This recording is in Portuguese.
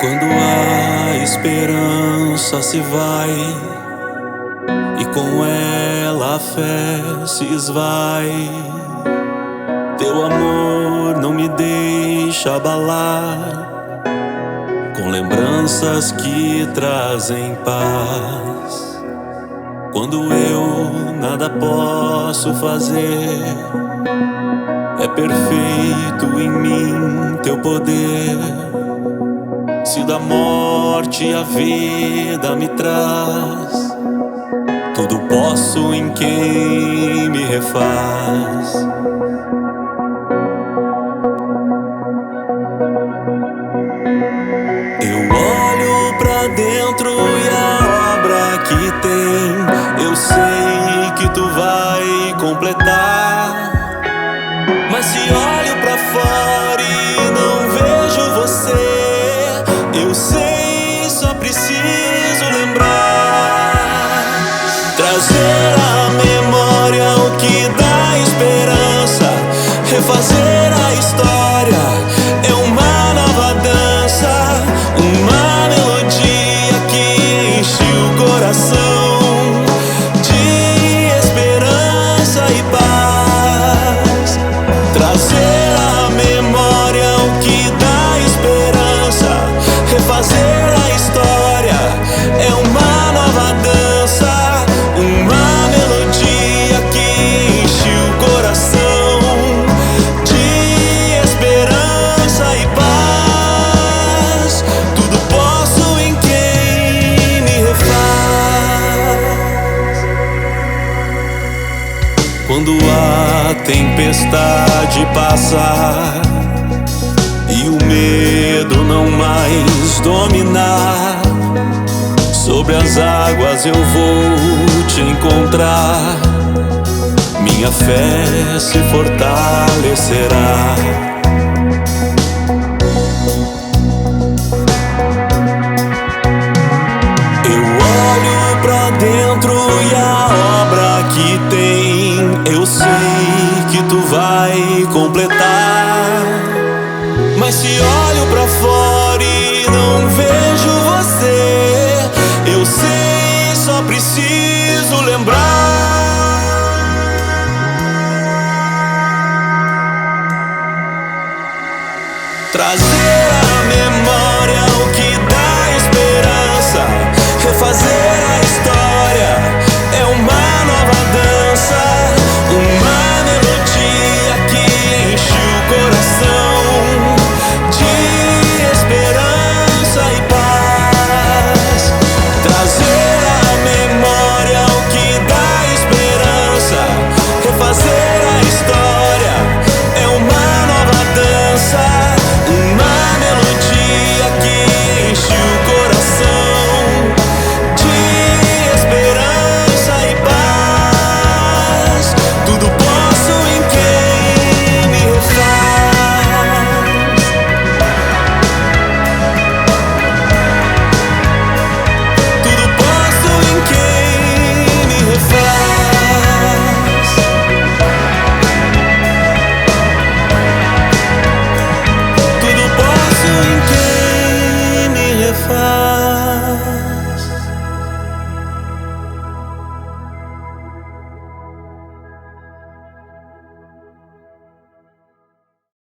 Quando a esperança se vai e com ela a fé se esvai, teu amor não me deixa abalar com lembranças que trazem paz. Quando eu nada posso fazer, é perfeito em mim teu poder. Se da morte a vida me traz, tudo posso em quem me refaz. Eu olho pra dentro e a obra que tem, eu sei que tu vai completar. Mas se olho pra fora e não vejo você, eu sei, só preciso lembrar. Trazer à memória o que dá esperança, refazer a história, é uma nova dança, uma melodia que enche o coração de esperança e paz. Trazer à memória o que dá esperança, refazer a história, é uma nova dança, uma melodia que enche o coração de esperança e paz. Tudo posso em quem me refaz. Quando a tempestade passar e o medo não mais dominar, sobre as águas eu vou te encontrar, minha fé se fortalecerá.